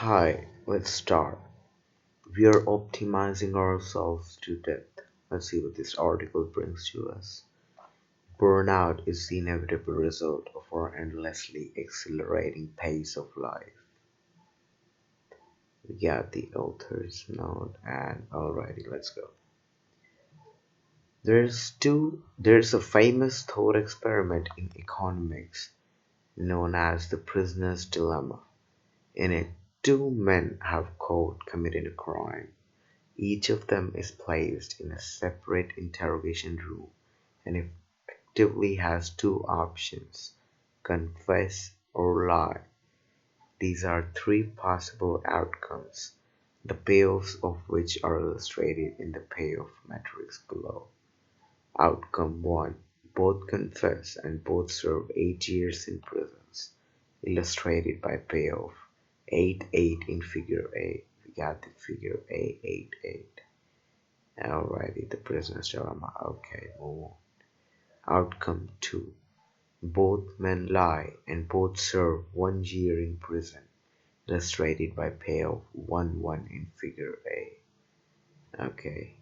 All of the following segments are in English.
Hi, let's start. We are optimizing ourselves to death. Let's see what this article brings to us. Burnout is the inevitable result of our endlessly accelerating pace of life. We got the author's note and alrighty, let's go. There's a famous thought experiment in economics known as the prisoner's dilemma. In it, two men have caught committing a crime. Each of them is placed in a separate interrogation room and effectively has two options: confess or lie. These are three possible outcomes, the payoffs of which are illustrated in the payoff matrix below. Outcome 1: both confess and both serve 8 years in prisons, illustrated by payoff 8-8 in figure A. We got the figure A 8-8. Alrighty, the prisoner's dilemma. Okay, move on. Outcome 2: both men lie and both serve 1 year in prison, illustrated by payoff 1-1 in figure A. Okay.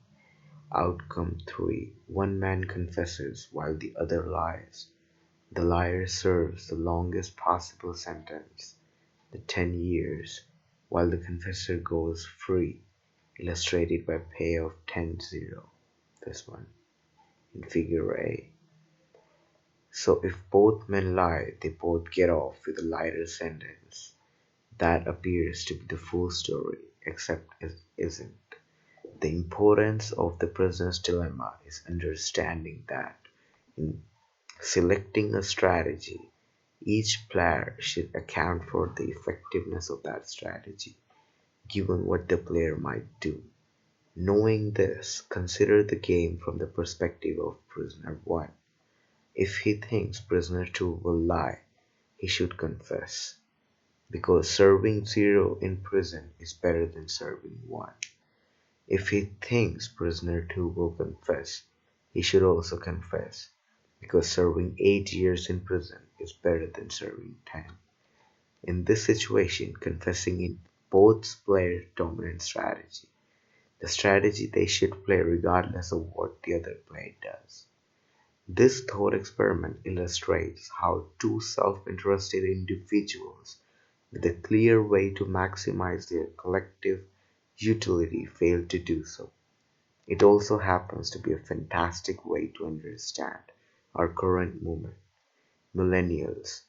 Outcome 3: one man confesses while the other lies. The liar serves the longest possible sentence, the 10 years, while the confessor goes free, illustrated by payoff 10-0. This one in figure A. So if both men lie, they both get off with a lighter sentence. That appears to be the full story, except it isn't. The importance of the prisoner's dilemma is understanding that in selecting a strategy, each player should account for the effectiveness of that strategy, given what the player might do. Knowing this, consider the game from the perspective of prisoner 1. If he thinks prisoner 2 will lie, he should confess, because serving 0 in prison is better than serving 1. If he thinks prisoner 2 will confess, he should also confess, because serving 8 years in prison is better than serving 10. In this situation, confessing is both players' dominant strategy, the strategy they should play regardless of what the other player does. This thought experiment illustrates how two self-interested individuals with a clear way to maximize their collective utility fail to do so. It also happens to be a fantastic way to understand our current moment. Millennials,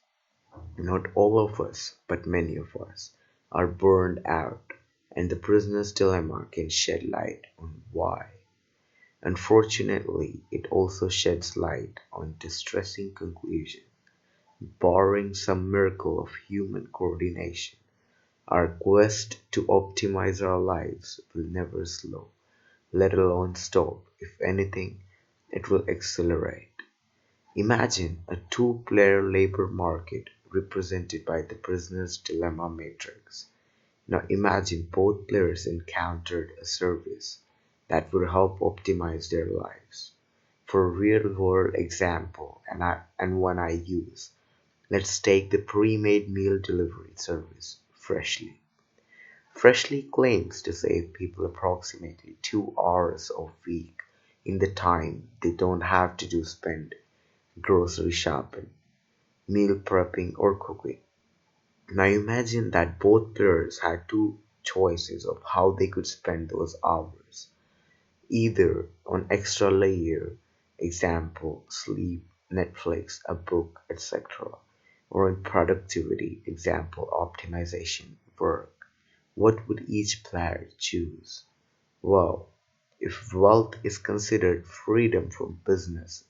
not all of us, but many of us, are burned out, and the prisoner's dilemma can shed light on why. Unfortunately, it also sheds light on distressing conclusion. Barring some miracle of human coordination, our quest to optimize our lives will never slow, let alone stop. If anything, it will accelerate. Imagine a two-player labor market represented by the prisoner's dilemma matrix. Now imagine both players encountered a service that would help optimize their lives. For a real-world example, and one I use, let's take the pre-made meal delivery service, Freshly. Freshly claims to save people approximately 2 hours a week in the time they don't have to do spend grocery shopping, meal prepping, or cooking. Now imagine that both players had two choices of how they could spend those hours, either on extra layer, example, sleep, Netflix, a book, etc., or on productivity, example, optimization, work. What would each player choose? Well, if wealth is considered freedom from busyness,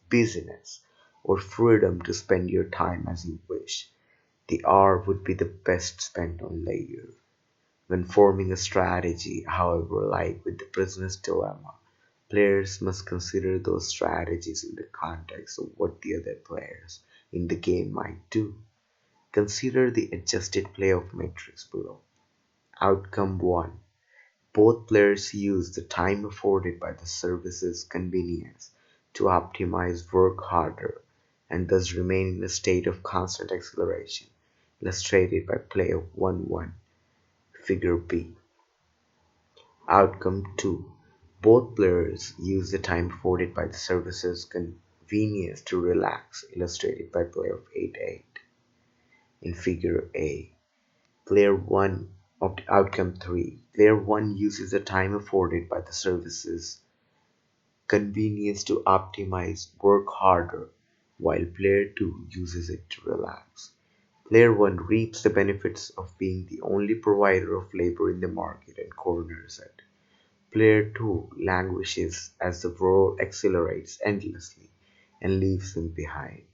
or freedom to spend your time as you wish, the hour would be the best spent on leisure. When forming a strategy, however, like with the prisoner's dilemma, players must consider those strategies in the context of what the other players in the game might do. Consider the adjusted playoff matrix below. Outcome 1: both players use the time afforded by the service's convenience to optimize work harder, and thus remain in a state of constant acceleration, illustrated by playoff 1-1. Figure B. Outcome 2. Both players use the time afforded by the service's convenience to relax, illustrated by play of 8-8. In Figure A, Player 1 of Outcome 3. Player 1 uses the time afforded by the service's convenience to optimize, work harder, while Player 2 uses it to relax. Player 1 reaps the benefits of being the only provider of labor in the market and corners it. Player 2 languishes as the world accelerates endlessly and leaves him behind.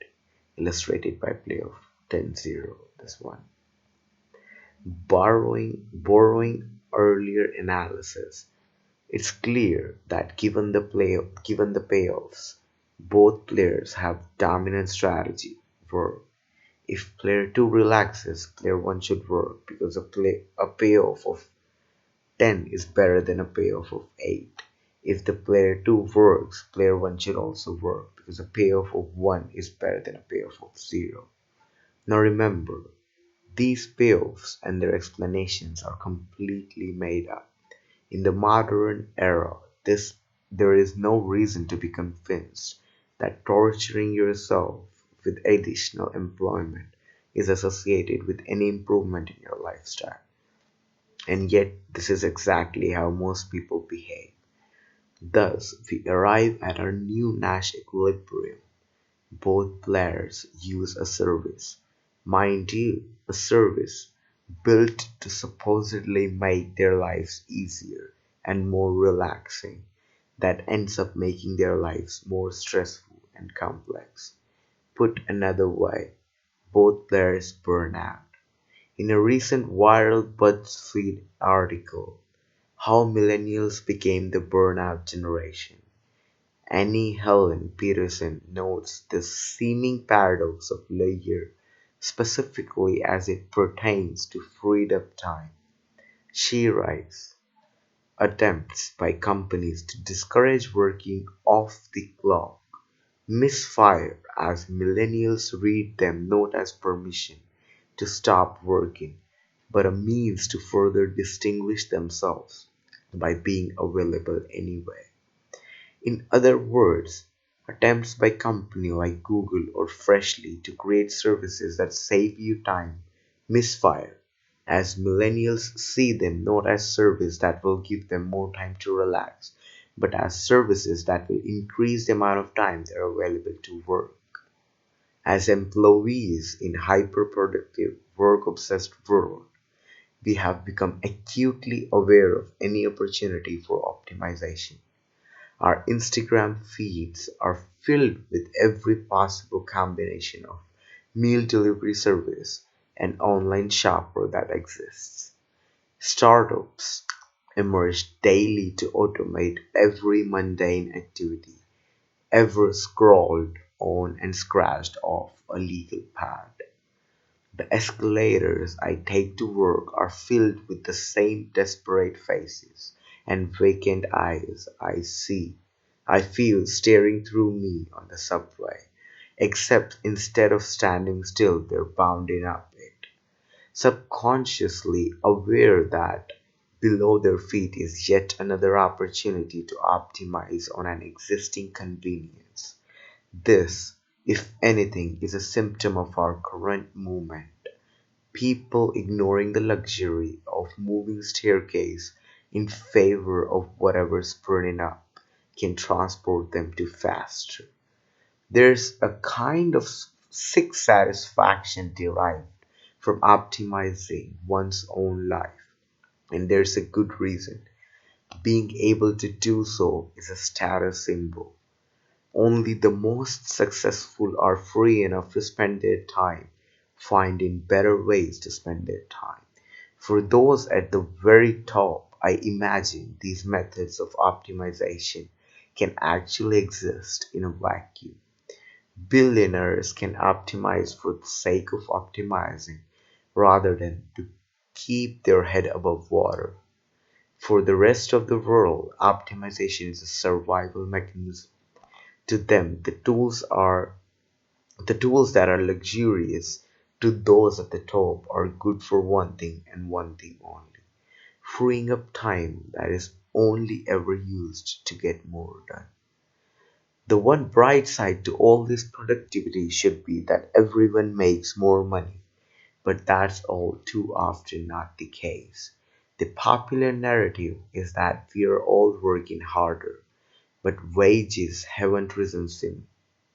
Illustrated by play of 10-0. This one. Borrowing earlier analysis, it's clear that given the payoffs, both players have dominant strategy. Work. If player 2 relaxes, player 1 should work because a payoff of 10 is better than a payoff of 8. If the player 2 works, player 1 should also work because a payoff of 1 is better than a payoff of 0. Now remember, these payoffs and their explanations are completely made up. In the modern era, there is no reason to be convinced that torturing yourself with additional employment is associated with any improvement in your lifestyle. And yet, this is exactly how most people behave. Thus, we arrive at our new Nash equilibrium. Both players use a service. Mind you, a service built to supposedly make their lives easier and more relaxing that ends up making their lives more stressful and complex. Put another way, both players burn out. In a recent viral BuzzFeed article, How Millennials Became the Burnout Generation, Annie Helen Peterson notes the seeming paradox of leisure, specifically as it pertains to freed up time. She writes, attempts by companies to discourage working off the clock misfire as millennials read them not as permission to stop working, but a means to further distinguish themselves by being available anyway. In other words, attempts by companies like Google or Freshly to create services that save you time misfire, as millennials see them not as services that will give them more time to relax, but as services that will increase the amount of time they are available to work. As employees in hyper-productive, work-obsessed world, we have become acutely aware of any opportunity for optimization. Our Instagram feeds are filled with every possible combination of meal delivery service and online shopper that exists. Startups emerge daily to automate every mundane activity ever scrawled on and scratched off a legal pad. The escalators I take to work are filled with the same desperate faces and vacant eyes I feel staring through me on the subway, except instead of standing still, they're bounding up it, subconsciously aware that below their feet is yet another opportunity to optimize on an existing convenience. This, if anything, is a symptom of our current movement. People ignoring the luxury of moving staircase in favor of whatever's burning up can transport them to faster. There's a kind of sick satisfaction derived from optimizing one's own life, and there's a good reason. Being able to do so is a status symbol. Only the most successful are free enough to spend their time finding better ways to spend their time. For those at the very top, I imagine these methods of optimization can actually exist in a vacuum. Billionaires can optimize for the sake of optimizing rather than to keep their head above water. For the rest of the world, optimization is a survival mechanism. To them, the tools that are luxurious to those at the top are good for one thing and one thing only. freeing up time that is only ever used to get more done. The one bright side to all this productivity should be that everyone makes more money, but that's all too often not the case. The popular narrative is that we are all working harder, but wages haven't risen in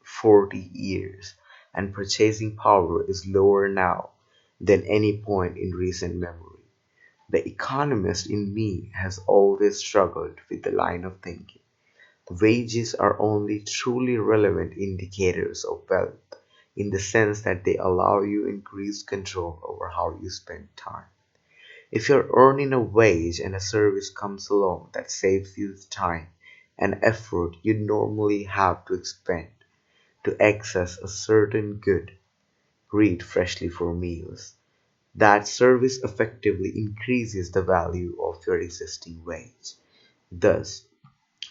40 years, and purchasing power is lower now than any point in recent memory. The economist in me has always struggled with the line of thinking. Wages are only truly relevant indicators of wealth in the sense that they allow you increased control over how you spend time. If you're earning a wage and a service comes along that saves you the time and effort you normally have to expend to access a certain good, read freshly for meals, that service effectively increases the value of your existing wage. Thus,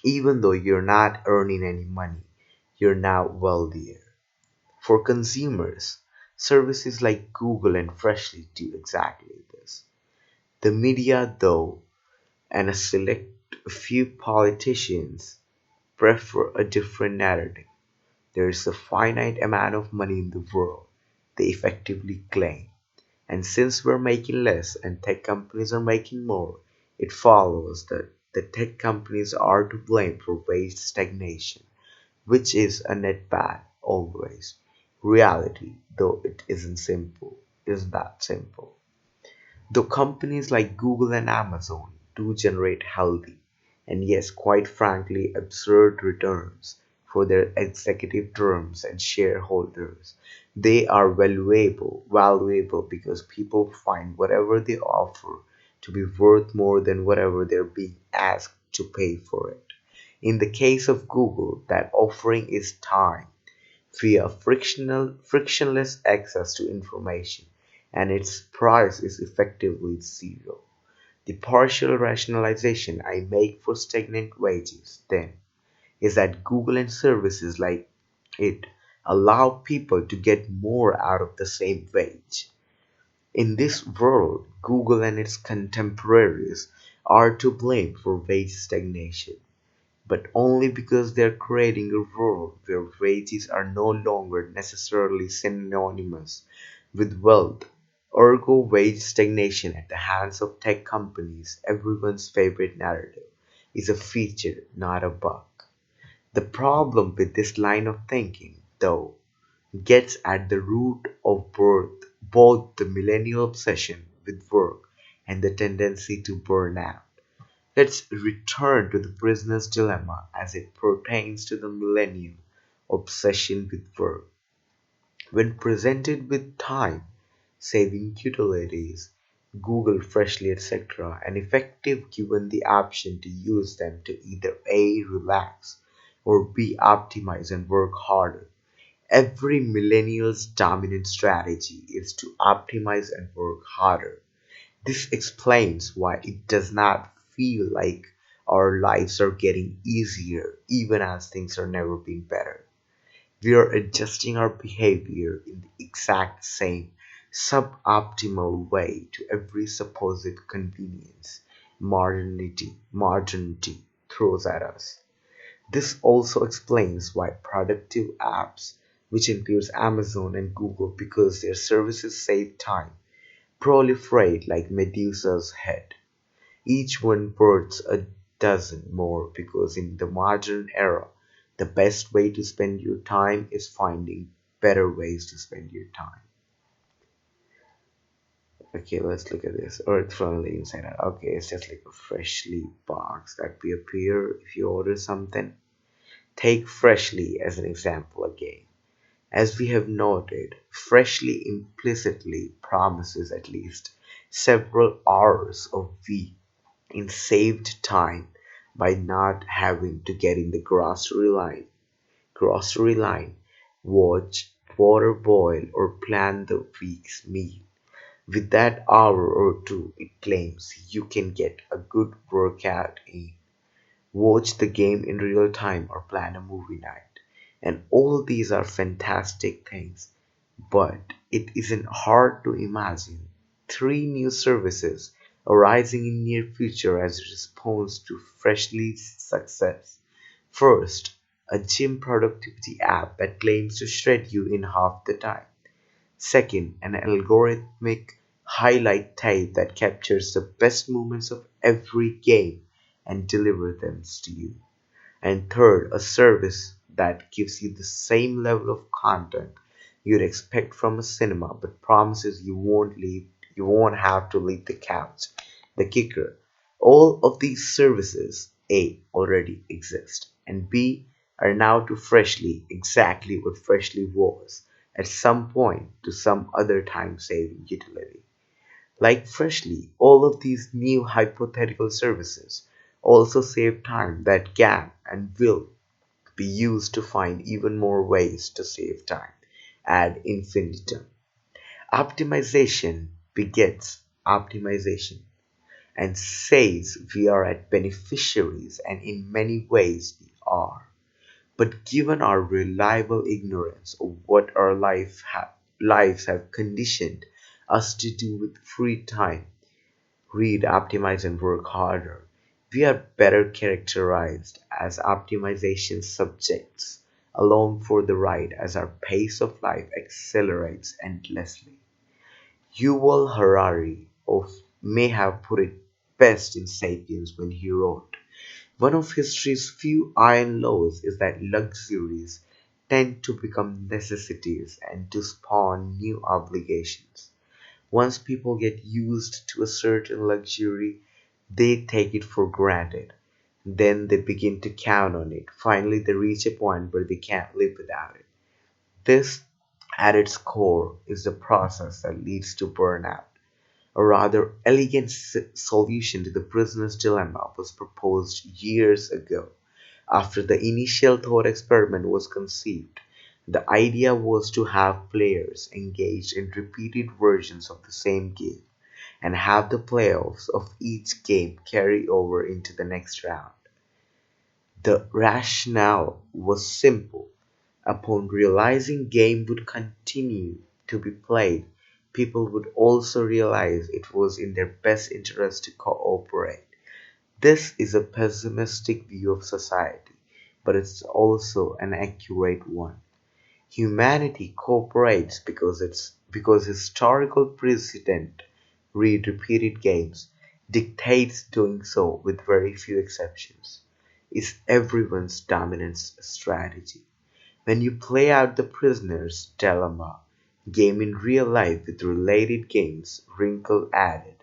even though you're not earning any money, you're now wealthier. For consumers, services like Google and Freshly do exactly this. The media, though, and a select few politicians prefer a different narrative. There is a finite amount of money in the world, they effectively claim. And since we're making less and tech companies are making more, it follows that the tech companies are to blame for wage stagnation, which is a net bad always. Reality, though it isn't that simple. Though companies like Google and Amazon do generate healthy, and yes, quite frankly, absurd returns for their executive terms and shareholders, they are valuable because people find whatever they offer to be worth more than whatever they're being asked to pay for it. In the case of Google, that offering is time via frictionless access to information, and its price is effectively zero. The partial rationalization I make for stagnant wages, then, is that Google and services like it allow people to get more out of the same wage. In this world, Google and its contemporaries are to blame for wage stagnation, but only because they're creating a world where wages are no longer necessarily synonymous with wealth. Ergo, wage stagnation at the hands of tech companies, everyone's favorite narrative, is a feature, not a bug. The problem with this line of thinking, though, gets at the root of both the millennial obsession with work and the tendency to burn out. Let's return to the prisoner's dilemma as it pertains to the millennial obsession with work. When presented with time saving utilities, Google, Freshly, etc., and effective given the option to use them to either A. Relax or B. Optimize and work harder. Every millennial's dominant strategy is to optimize and work harder. This explains why it does not feel like our lives are getting easier even as things are never been better. We are adjusting our behavior in the exact same suboptimal way to every supposed convenience modernity throws at us. This also explains why productive apps, which includes Amazon and Google because their services save time, proliferate like Medusa's head. Each one births a dozen more because in the modern era, the best way to spend your time is finding better ways to spend your time. Okay, let's look at this. Earth from the inside out. Okay, it's just like a freshly box that we appear if you order something. Take Freshly as an example again. As we have noted, Freshly implicitly promises at least several hours a week in saved time by not having to get in the grocery line, watch water boil or plan the week's meal. With that hour or two, it claims you can get a good workout in, watch the game in real time or plan a movie night. And all these are fantastic things, but it isn't hard to imagine three new services arising in near future as a response to Freshly's success. First, a gym productivity app that claims to shred you in half the time. Second, an algorithmic highlight tape that captures the best moments of every game and delivers them to you. And third, a service that gives you the same level of content you'd expect from a cinema but promises you won't have to leave the couch. The kicker, all of these services A already exist and B are now to Freshly exactly what Freshly was at some point to some other time saving utility. Like Freshly, all of these new hypothetical services also save time that can and will be used to find even more ways to save time ad infinitum. Optimization begets optimization and says we are at beneficiaries, and in many ways we are. But given our reliable ignorance of what our lives have conditioned us to do with free time, read, optimize, and work harder, we are better characterized as optimization subjects along for the ride as our pace of life accelerates endlessly. Yuval Harari may have put it best in Sapiens when he wrote, one of history's few iron laws is that luxuries tend to become necessities and to spawn new obligations. Once people get used to a certain luxury, they take it for granted. Then they begin to count on it. Finally, they reach a point where they can't live without it. This, at its core, is the process that leads to burnout. A rather elegant solution to the prisoner's dilemma was proposed years ago. After the initial thought experiment was conceived, the idea was to have players engaged in repeated versions of the same game and have the playoffs of each game carry over into the next round. The rationale was simple. Upon realizing game would continue to be played, people would also realize it was in their best interest to cooperate. This is a pessimistic view of society, but it's also an accurate one. Humanity cooperates because historical precedent, read repeated games, dictates doing so with very few exceptions. Is everyone's dominant strategy. When you play out the prisoner's dilemma game in real life with related games, wrinkle added,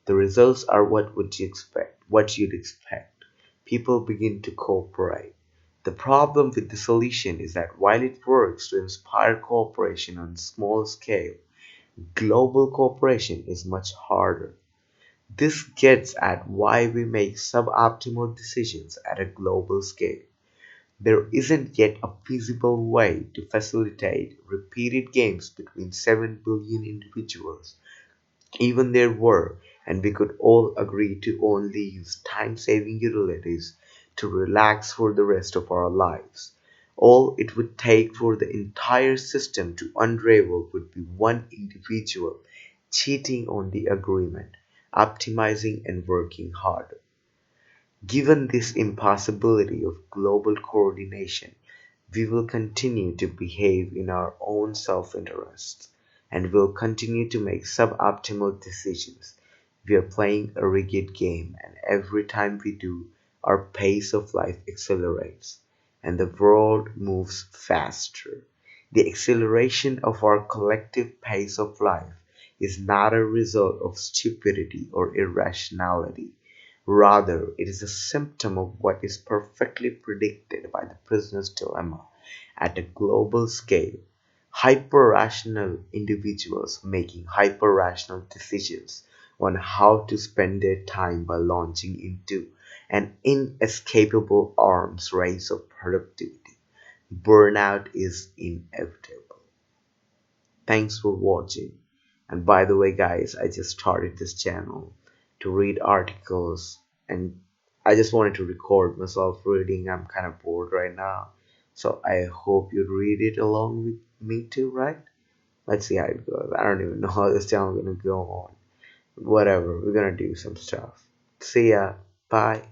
the results are what you'd expect. People begin to cooperate. The problem with the solution is that while it works to inspire cooperation on a small scale, global cooperation is much harder. This gets at why we make suboptimal decisions at a global scale. There isn't yet a feasible way to facilitate repeated games between 7 billion individuals. Even there were, and we could all agree to only use time saving utilities to relax for the rest of our lives. All it would take for the entire system to unravel would be one individual cheating on the agreement, optimizing and working harder. Given this impossibility of global coordination, we will continue to behave in our own self-interests and will continue to make suboptimal decisions. We are playing a rigged game, and every time we do, our pace of life accelerates, and the world moves faster. The acceleration of our collective pace of life is not a result of stupidity or irrationality. Rather, it is a symptom of what is perfectly predicted by the prisoner's dilemma at a global scale. Hyper-rational individuals making hyper-rational decisions on how to spend their time by launching into an inescapable arms race of productivity. Burnout is inevitable. Thanks for watching. And by the way, guys, I just started this channel to read articles and I just wanted to record myself reading. I'm kind of bored right now. So I hope you'd read it along with me too, right? Let's see how it goes. I don't even know how this channel is gonna go on. whatever. We're gonna do some stuff. See ya. Bye.